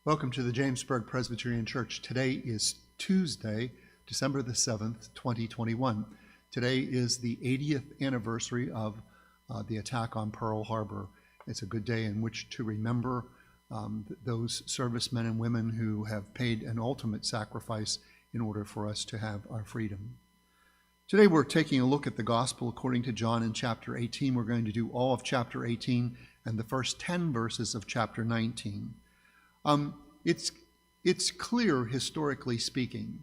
Welcome to the Jamesburg Presbyterian Church. Today is Tuesday, December the 7th, 2021. Today is the 80th anniversary of the attack on Pearl Harbor. It's a good day in which to remember those servicemen and women who have paid an ultimate sacrifice in order for us to have our freedom. Today we're taking a look at the Gospel according to John in chapter 18. We're going to do all of chapter 18 and the first 10 verses of chapter 19. It's clear, historically speaking,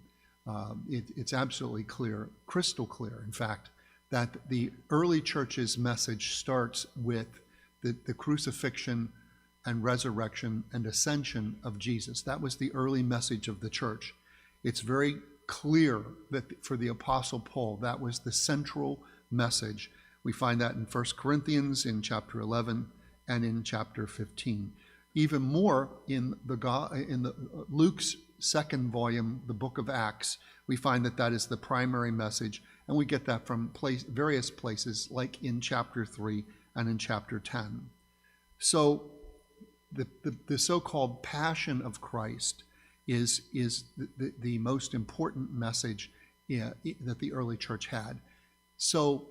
it's absolutely clear, crystal clear, in fact, that the early church's message starts with the crucifixion and resurrection and ascension of Jesus. That was the early message of the church. It's very clear that for the Apostle Paul, that was the central message. We find that in 1 Corinthians, in chapter 11, and in chapter 15. Even more in Luke's second volume, the book of Acts, we find that is the primary message, and we get that from various places, like in chapter 3 and in chapter 10. So the so-called Passion of Christ is the most important message that the early church had. So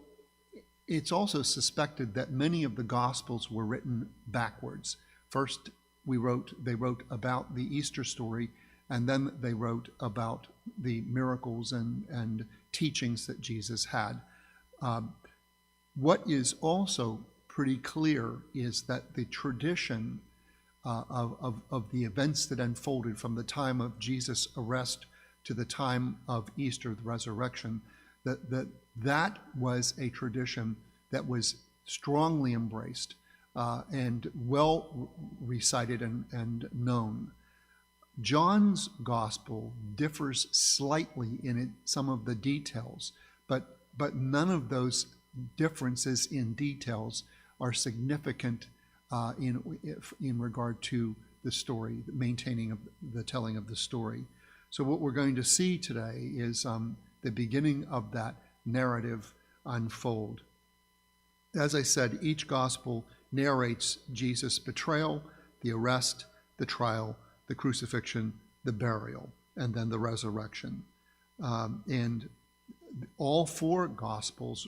it's also suspected that many of the Gospels were written backwards. First, they wrote about the Easter story, and then they wrote about the miracles and teachings that Jesus had. What is also pretty clear is that the tradition of the events that unfolded from the time of Jesus' arrest to the time of Easter, the resurrection, that was a tradition that was strongly embraced and well recited and known. John's gospel differs slightly in some of the details, but none of those differences in details are significant in regard to the story, maintaining of the telling of the story. So what we're going to see today is the beginning of that narrative unfold. As I said, each gospel narrates Jesus' betrayal, the arrest, the trial, the crucifixion, the burial, and then the resurrection. And all four Gospels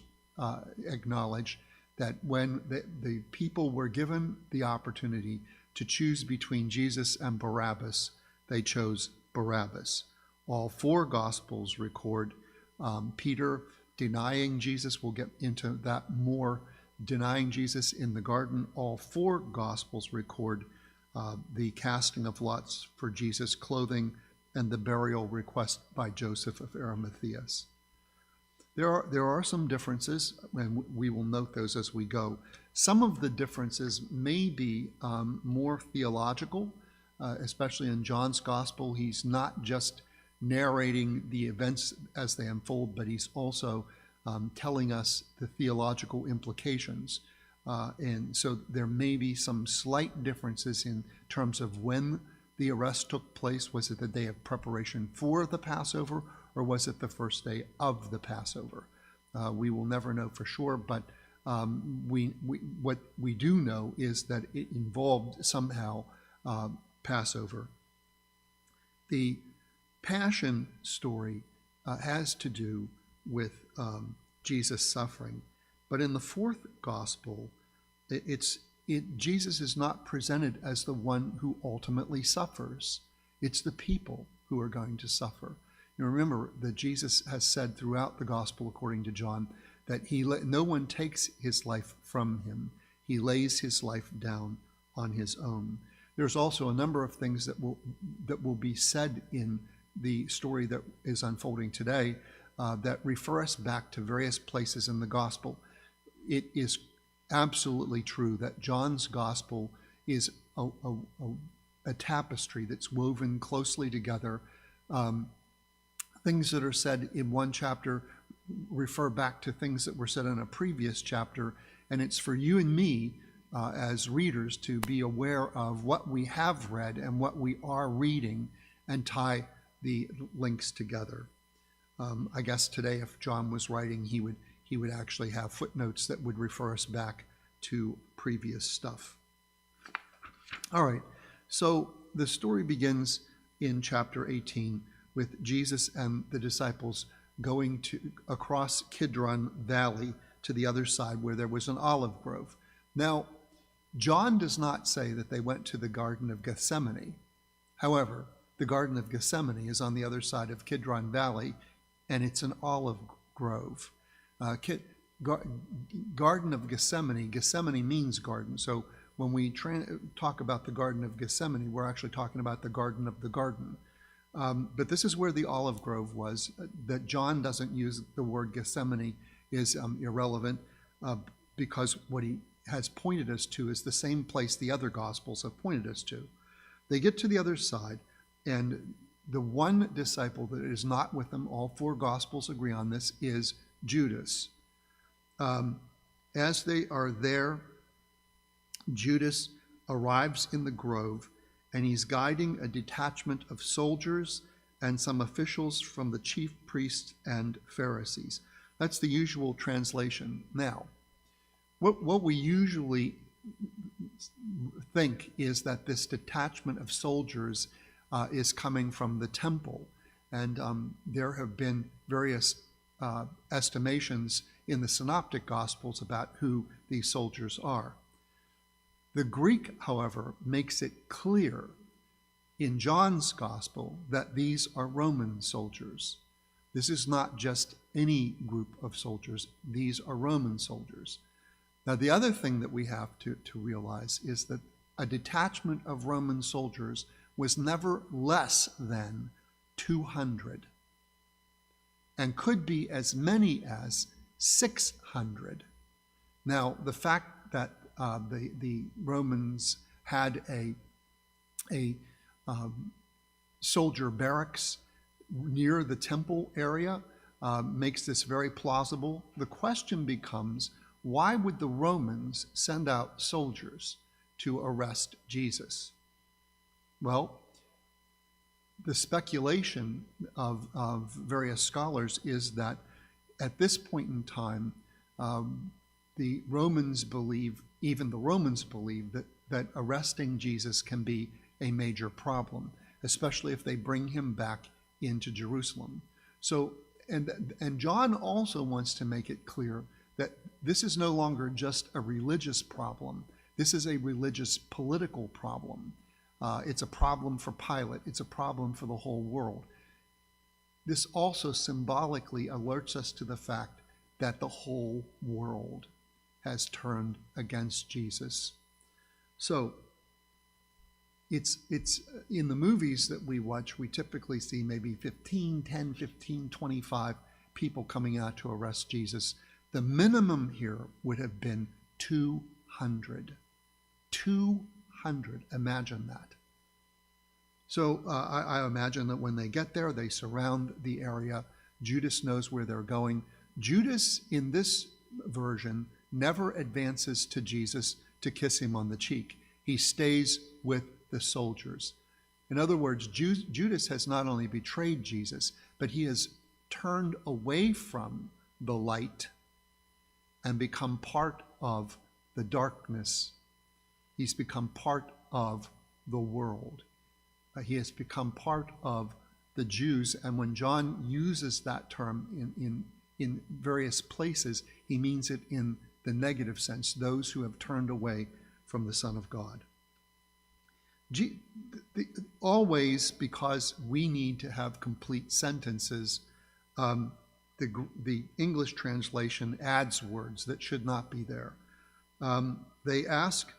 acknowledge that when the people were given the opportunity to choose between Jesus and Barabbas, they chose Barabbas. All four Gospels record Peter denying Jesus. We'll get into that more. Denying Jesus in the garden. All four Gospels record the casting of lots for Jesus' clothing and the burial request by Joseph of Arimathea. There are some differences, and we will note those as we go. Some of the differences may be more theological, especially in John's Gospel. He's not just narrating the events as they unfold, but he's also telling us the theological implications. And so there may be some slight differences in terms of when the arrest took place. Was it the day of preparation for the Passover, or was it the first day of the Passover? We will never know for sure, but what we do know is that it involved somehow Passover. The Passion story has to do with Jesus' suffering. But in the fourth gospel, Jesus is not presented as the one who ultimately suffers. It's the people who are going to suffer. You remember that Jesus has said throughout the gospel according to John that no one takes his life from him. He lays his life down on his own. There's also a number of things that will be said in the story that is unfolding today that refer us back to various places in the gospel. It is absolutely true that John's gospel is a tapestry that's woven closely together. Things that are said in one chapter refer back to things that were said in a previous chapter, and it's for you and me as readers to be aware of what we have read and what we are reading and tie the links together. I guess today, if John was writing, he would actually have footnotes that would refer us back to previous stuff. All right, so the story begins in chapter 18 with Jesus and the disciples going across Kidron Valley to the other side where there was an olive grove. Now, John does not say that they went to the Garden of Gethsemane. However, the Garden of Gethsemane is on the other side of Kidron Valley, and it's an olive grove. Garden of Gethsemane, Gethsemane means garden. So when we talk about the Garden of Gethsemane, we're actually talking about the Garden of the Garden. But this is where the olive grove was. That John doesn't use the word Gethsemane is irrelevant because what he has pointed us to is the same place the other Gospels have pointed us to. They get to the other side, and the one disciple that is not with them, all four Gospels agree on this, is Judas. As they are there, Judas arrives in the grove, and he's guiding a detachment of soldiers and some officials from the chief priests and Pharisees. That's the usual translation. Now, what we usually think is that this detachment of soldiers is coming from the temple, and there have been various estimations in the Synoptic Gospels about who these soldiers are. The Greek, however, makes it clear in John's Gospel that these are Roman soldiers. This is not just any group of soldiers. These are Roman soldiers. Now, the other thing that we have to realize is that a detachment of Roman soldiers was never less than 200 and could be as many as 600. Now, the fact that the Romans had a soldier barracks near the temple area makes this very plausible. The question becomes, why would the Romans send out soldiers to arrest Jesus? Well, the speculation of various scholars is that at this point in time, the Romans believe, even the Romans believe, that arresting Jesus can be a major problem, especially if they bring him back into Jerusalem. So, and John also wants to make it clear that this is no longer just a religious problem. This is a religious political problem. It's a problem for Pilate. It's a problem for the whole world. This also symbolically alerts us to the fact that the whole world has turned against Jesus. So it's in the movies that we watch, we typically see maybe 10, 15, 25 people coming out to arrest Jesus. The minimum here would have been 200. 200, imagine that. So I imagine that when they get there, they surround the area. Judas knows where they're going. Judas, in this version, never advances to Jesus to kiss him on the cheek. He stays with the soldiers. In other words, Judas has not only betrayed Jesus, but he has turned away from the light and become part of the darkness. He's become part of the world. He has become part of the Jews. And when John uses that term in various places, he means it in the negative sense, those who have turned away from the Son of God. Always, because we need to have complete sentences, the English translation adds words that should not be there. They ask,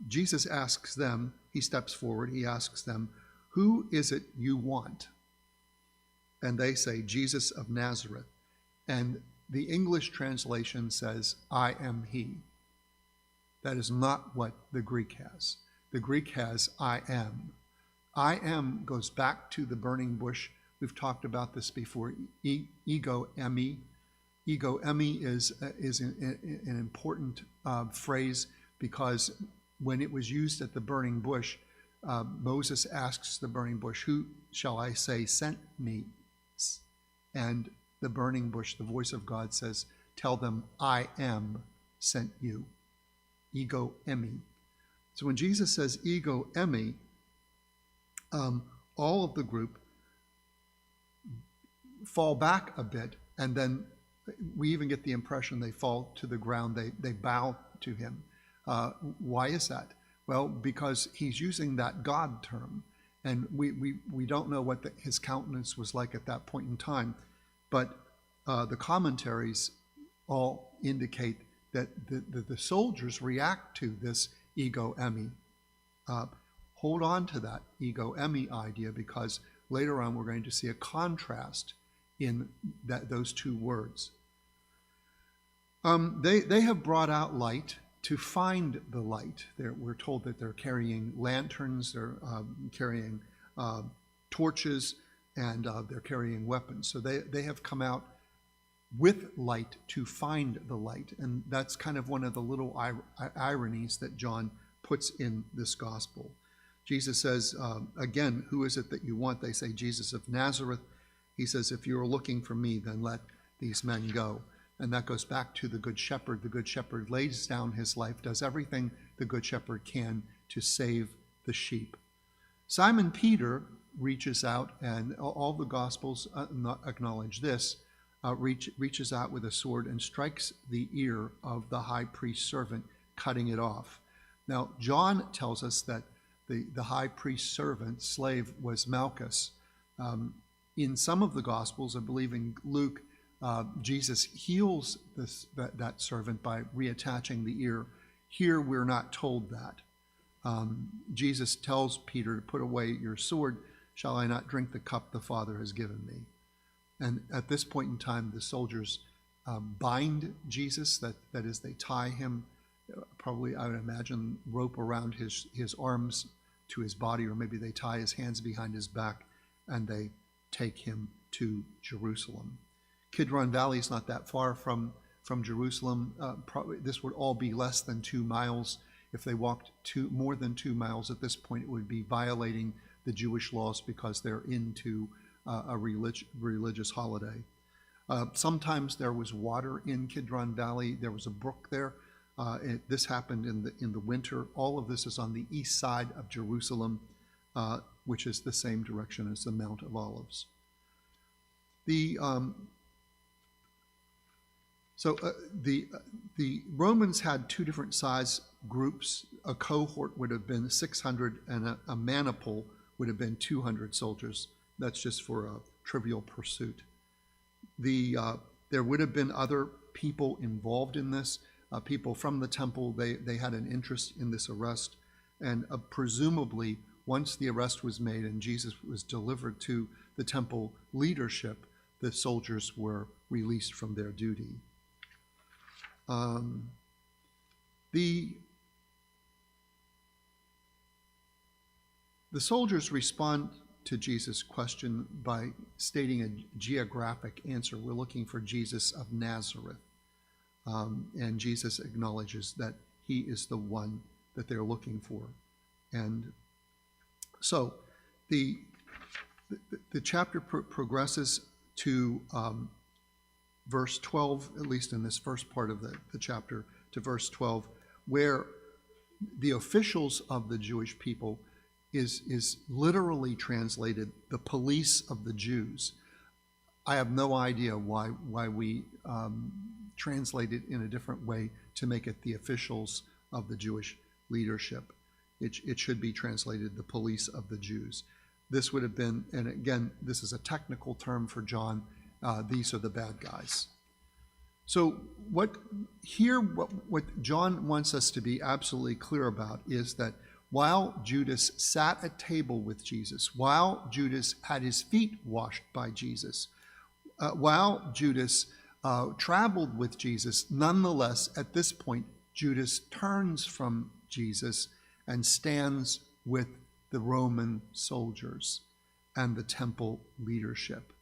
Jesus asks them, he steps forward, he asks them, "Who is it you want?" And they say, "Jesus of Nazareth." And the English translation says, "I am he." That is not what the Greek has. The Greek has, "I am." "I am" goes back to the burning bush. We've talked about this before. Ego eimi. Ego eimi is an important phrase, because when it was used at the burning bush, Moses asks the burning bush, "Who shall I say sent me?" And the burning bush, the voice of God, says, "Tell them, I am sent you." Ego eimi. So when Jesus says ego eimi, all of the group fall back a bit, and then we even get the impression they fall to the ground, they bow to him. Why is that? Well, because he's using that God term, and we don't know what his countenance was like at that point in time, but the commentaries all indicate that the soldiers react to this ego eimi. Hold on to that ego eimi idea, because later on we're going to see a contrast in those two words. They have brought out light to find the light. We're told that they're carrying lanterns, they're carrying torches, and they're carrying weapons. So they have come out with light to find the light. And that's kind of one of the little ironies that John puts in this gospel. Jesus says, again, who is it that you want? They say, Jesus of Nazareth. He says, if you are looking for me, then let these men go. And that goes back to the Good Shepherd. The Good Shepherd lays down his life, does everything the Good Shepherd can to save the sheep. Simon Peter reaches out, and all the Gospels acknowledge this, reaches out with a sword and strikes the ear of the high priest's servant, cutting it off. Now, John tells us that the high priest's servant, slave, was Malchus. In some of the Gospels, I believe in Luke, Jesus heals that servant by reattaching the ear. Here, we're not told that. Jesus tells Peter to put away your sword. Shall I not drink the cup the Father has given me? And at this point in time, the soldiers bind Jesus. That is, they tie him, probably, I would imagine, rope around his arms to his body, or maybe they tie his hands behind his back, and they take him to Jerusalem. Kidron Valley is not that far from Jerusalem. Probably this would all be less than 2 miles. If they walked more than 2 miles at this point, it would be violating the Jewish laws, because they're into a religious holiday. Sometimes there was water in Kidron Valley. There was a brook there. This happened in the winter. All of this is on the east side of Jerusalem, which is the same direction as the Mount of Olives. The Romans had 2 different size groups. A cohort would have been 600, and a maniple would have been 200 soldiers. That's just for a trivial pursuit. There would have been other people involved in this. People from the temple, they had an interest in this arrest. And presumably, once the arrest was made and Jesus was delivered to the temple leadership, the soldiers were released from their duty. The soldiers respond to Jesus' question by stating a geographic answer. We're looking for Jesus of Nazareth. And Jesus acknowledges that he is the one that they're looking for. And so the chapter progresses to verse 12, at least in this first part of the chapter, to verse 12, where the officials of the Jewish people is literally translated the police of the Jews. I have no idea why we translate it in a different way to make it the officials of the Jewish leadership. It should be translated the police of the Jews. This would have been, and again, this is a technical term for John, these are the bad guys. So what John wants us to be absolutely clear about is that while Judas sat at table with Jesus, while Judas had his feet washed by Jesus, while Judas traveled with Jesus, nonetheless, at this point, Judas turns from Jesus and stands with the Roman soldiers and the temple leadership.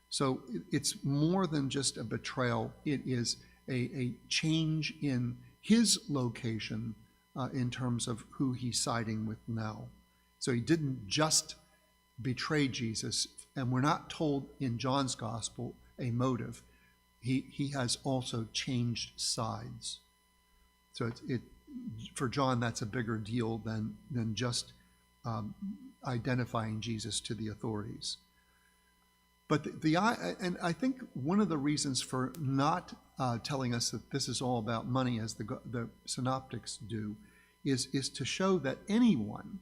So it's more than just a betrayal. It is a change in his location in terms of who he's siding with now. So he didn't just betray Jesus, and we're not told in John's gospel a motive. He has also changed sides. So for John, that's a bigger deal than just identifying Jesus to the authorities. But and I think one of the reasons for not telling us that this is all about money, as the synoptics do, is to show that anyone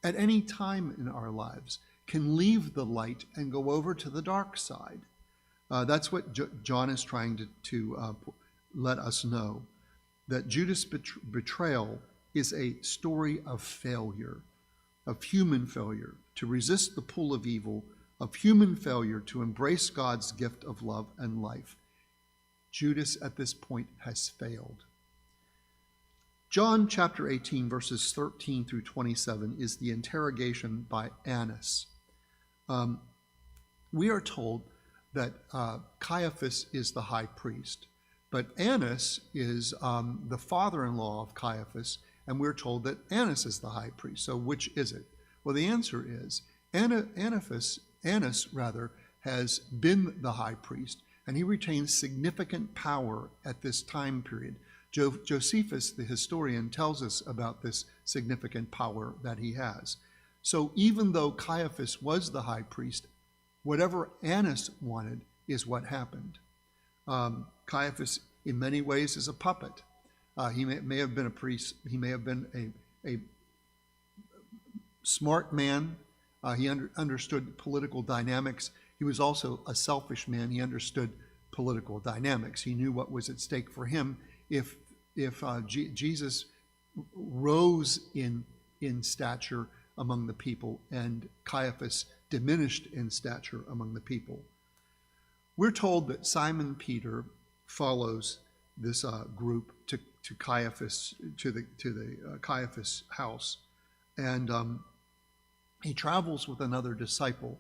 at any time in our lives can leave the light and go over to the dark side. That's what John is trying to let us know, that Judas' betrayal is a story of failure, of human failure to resist the pull of evil, of human failure to embrace God's gift of love and life. Judas at this point has failed. John chapter 18, verses 13 through 27 is the interrogation by Annas. We are told that Caiaphas is the high priest, but Annas is the father-in-law of Caiaphas, and we're told that Annas is the high priest. So which is it? Well, the answer is Annas has been the high priest, and he retains significant power at this time period. Josephus, the historian, tells us about this significant power that he has. So even though Caiaphas was the high priest, whatever Annas wanted is what happened. Caiaphas, in many ways, is a puppet. He may have been a priest. He may have been a smart man. He understood political dynamics. He was also a selfish man. He understood political dynamics. He knew what was at stake for him if Jesus rose in stature among the people and Caiaphas diminished in stature among the people. We're told that Simon Peter follows this group to Caiaphas, to the Caiaphas house, and he travels with another disciple.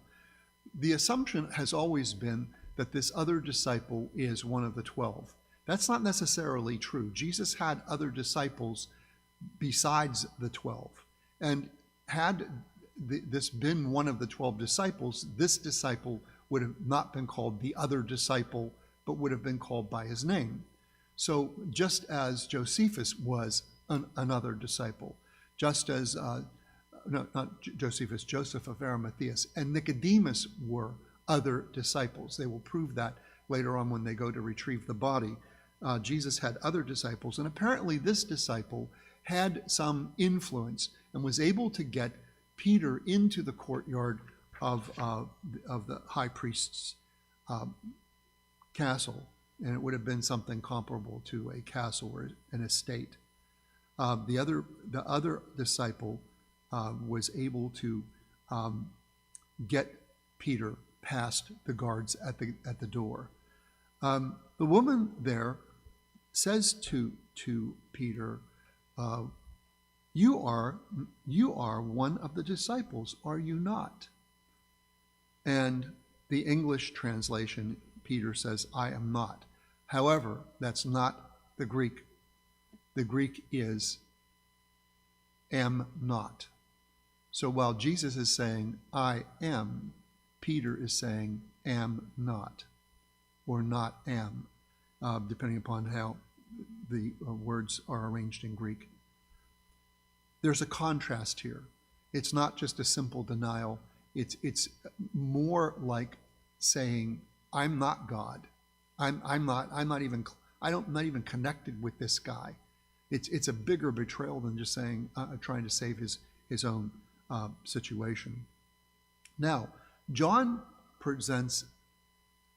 The assumption has always been that this other disciple is one of the 12. That's not necessarily true. Jesus had other disciples besides the 12. And had this been one of the 12 disciples, this disciple would have not been called the other disciple, but would have been called by his name. So just as Josephus was another disciple, just as, not Josephus, Joseph of Arimathea, and Nicodemus were other disciples. They will prove that later on when they go to retrieve the body. Jesus had other disciples, and apparently this disciple had some influence and was able to get Peter into the courtyard of the high priest's castle, and it would have been something comparable to a castle or an estate. The other disciple was able to get Peter past the guards at the door. The woman there says to Peter, "You are one of the disciples, are you not?" And the English translation, Peter says, "I am not." However, that's not the Greek. The Greek is "am not." So while Jesus is saying, "I am," Peter is saying, "am not," or "not am," depending upon how the words are arranged in Greek. There's a contrast here. It's not just a simple denial. It's more like saying, "I'm not God. I'm not even connected with this guy." It's a bigger betrayal than just saying, trying to save his own situation. Now, John presents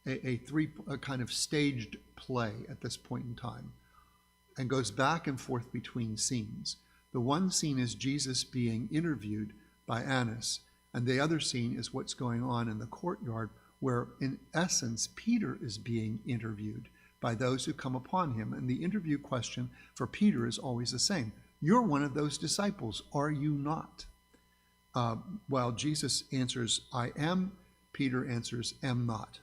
a kind of staged play at this point in time and goes back and forth between scenes. The one scene is Jesus being interviewed by Annas, and the other scene is what's going on in the courtyard, where in essence Peter is being interviewed by those who come upon him. And the interview question for Peter is always the same: "You're one of those disciples, are you not?" While Jesus answers, "I am," Peter answers, "am not."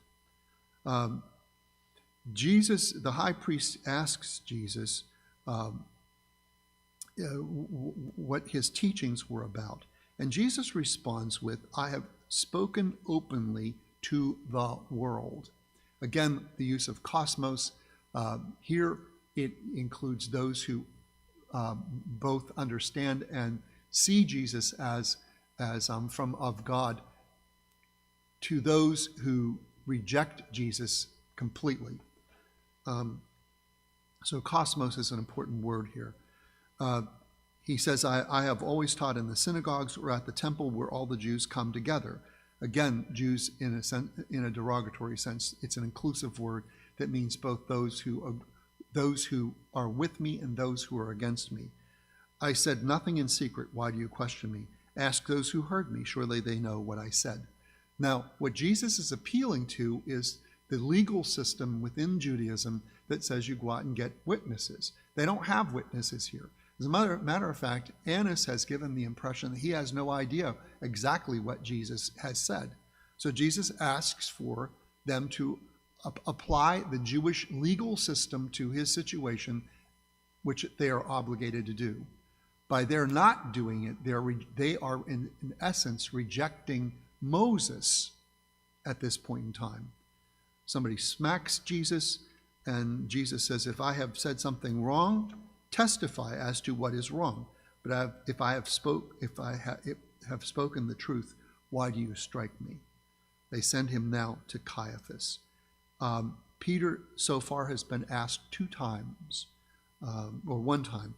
Jesus, the high priest, asks Jesus what his teachings were about. And Jesus responds with, "I have spoken openly to the world." Again, the use of cosmos. Here it includes those who both understand and see Jesus as as from of God to those who reject Jesus completely. So cosmos is an important word here. He says, I have always taught in the synagogues or at the temple where all the Jews come together. Again, Jews in a derogatory sense. It's an inclusive word that means both those who are with me and those who are against me. I said nothing in secret. Why do you question me? Ask those who heard me. Surely they know what I said. Now, what Jesus is appealing to is the legal system within Judaism that says you go out and get witnesses. They don't have witnesses here. As a matter of fact, Annas has given the impression that he has no idea exactly what Jesus has said. So Jesus asks for them to apply the Jewish legal system to his situation, which they are obligated to do. By their not doing it, they are in essence rejecting Moses at this point in time. Somebody smacks Jesus, and Jesus says, if I have said something wrong, testify as to what is wrong. But if I have spoken the truth, why do you strike me? They send him now to Caiaphas. Peter so far has been asked 2 times, or 1 time,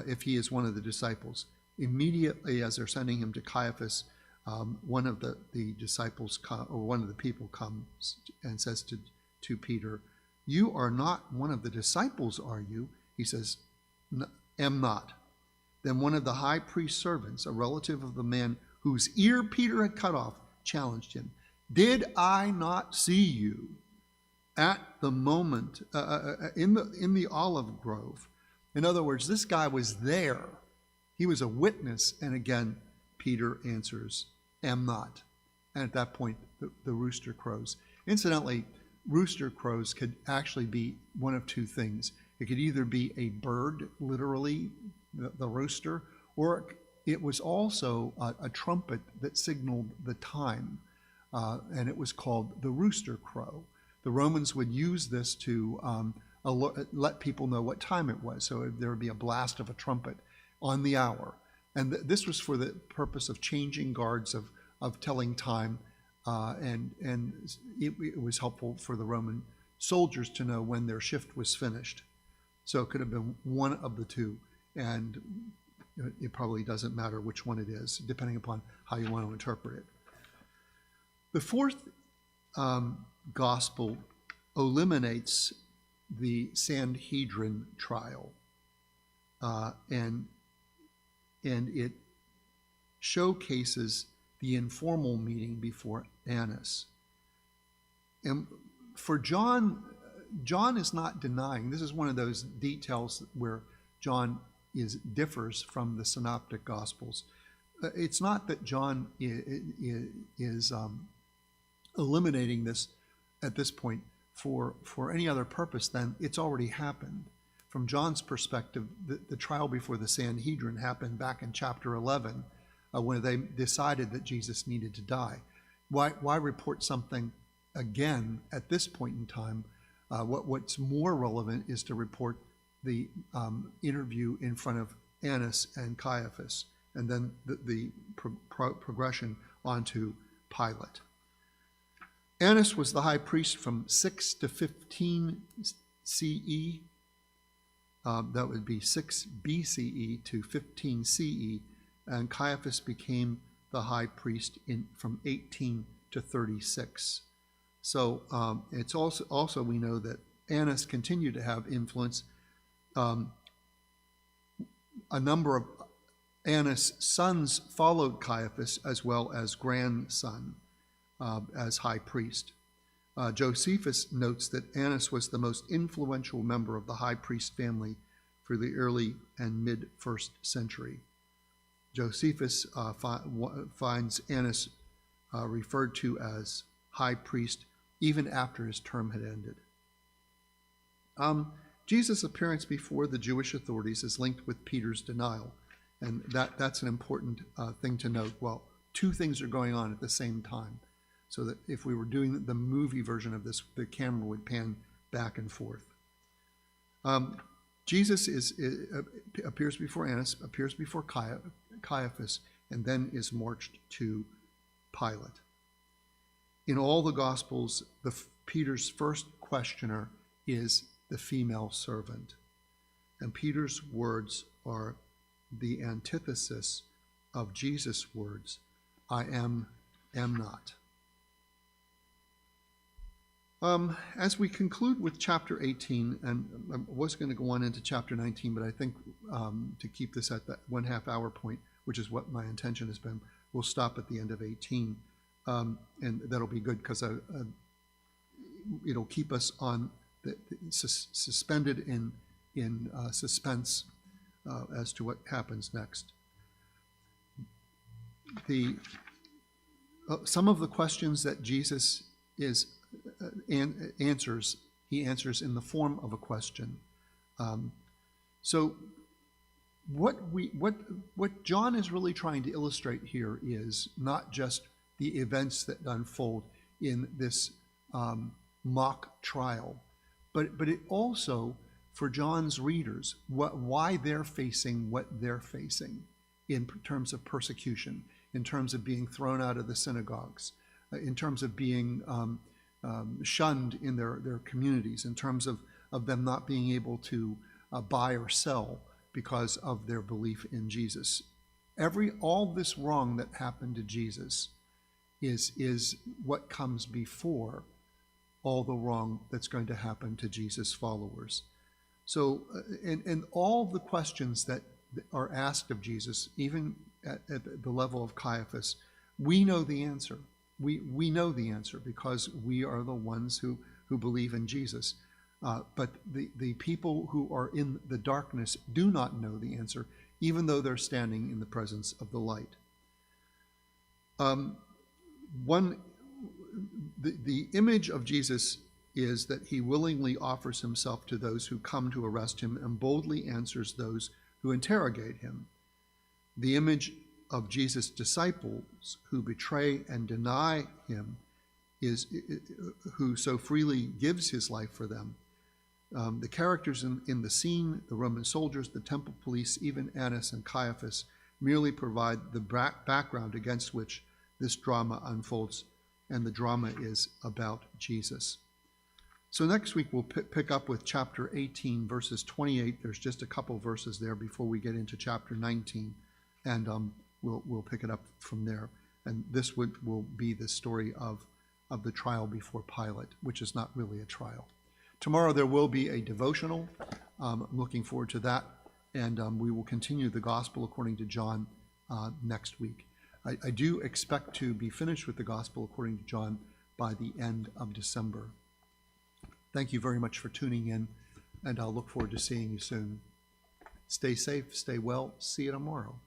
if he is one of the disciples. Immediately as they're sending him to Caiaphas, one of the disciples, or one of the people comes and says to Peter, you are not one of the disciples, are you? He says, am not. Then one of the high priest's servants, a relative of the man whose ear Peter had cut off, challenged him. Did I not see you at the moment in the olive grove? In other words, this guy was there. He was a witness. And again, Peter answers, am not. And at that point, the rooster crows. Incidentally, rooster crows could actually be one of 2 things. It could either be a bird, literally, the rooster, or it was also a trumpet that signaled the time, and it was called the rooster crow. The Romans would use this to let people know what time it was, so there would be a blast of a trumpet on the hour. And this was for the purpose of changing guards, of telling time, and it was helpful for the Roman soldiers to know when their shift was finished. So it could have been one of the 2, and it probably doesn't matter which one it is, depending upon how you want to interpret it. The 4th gospel eliminates the Sanhedrin trial, and it showcases the informal meeting before Annas. And for John is not denying. This is one of those details where John differs from the synoptic gospels. It's not that John is eliminating this at this point for any other purpose than it's already happened. From John's perspective, the trial before the Sanhedrin happened back in chapter 11 when they decided that Jesus needed to die. Why report something again at this point in time? What's more relevant is to report the interview in front of Annas and Caiaphas, and then the progression onto Pilate. Annas was the high priest from 6 to 15 CE. That would be 6 BCE to 15 CE, and Caiaphas became the high priest from 18 to 36. So it's also we know that Annas continued to have influence. A number of Annas' sons followed Caiaphas as well as grandson as high priest. Josephus notes that Annas was the most influential member of the high priest family for the early and mid-1st century. Josephus finds Annas referred to as high priest even after his term had ended. Jesus' appearance before the Jewish authorities is linked with Peter's denial, and that's an important thing to note. Well, 2 things are going on at the same time, so that if we were doing the movie version of this, the camera would pan back and forth. Jesus appears before Annas, appears before Caiaphas, and then is marched to Pilate. In all the Gospels, Peter's first questioner is the female servant. And Peter's words are the antithesis of Jesus' words, I am not. As we conclude with chapter 18, and I was going to go on into chapter 19, but I think to keep this at that 1/2 hour point, which is what my intention has been, we'll stop at the end of 18. And that'll be good because it'll keep us on suspended in suspense as to what happens next. Some of the questions that Jesus answers, he answers in the form of a question. So what John is really trying to illustrate here is not just the events that unfold in this mock trial, but it also, for John's readers, why they're facing what they're facing in terms of persecution, in terms of being thrown out of the synagogues, in terms of being shunned in their communities, in terms of them not being able to buy or sell because of their belief in Jesus. All this wrong that happened to Jesus is what comes before all the wrong that's going to happen to Jesus' followers. So, and all the questions that are asked of Jesus, even at the level of Caiaphas, we know the answer. We know the answer because we are the ones who believe in Jesus. But the people who are in the darkness do not know the answer, even though they're standing in the presence of the light. The image of Jesus is that he willingly offers himself to those who come to arrest him and boldly answers those who interrogate him. The image of Jesus' disciples who betray and deny him is who so freely gives his life for them. The characters in the scene, the Roman soldiers, the temple police, even Annas and Caiaphas, merely provide the background against which this drama unfolds, and the drama is about Jesus. So next week we'll pick up with chapter 18, verses 28. There's just a couple verses there before we get into chapter 19, and we'll pick it up from there. And this will be the story of the trial before Pilate, which is not really a trial. Tomorrow there will be a devotional. I'm looking forward to that, and we will continue the gospel according to John next week. I do expect to be finished with the gospel according to John by the end of December. Thank you very much for tuning in, and I'll look forward to seeing you soon. Stay safe, stay well. See you tomorrow.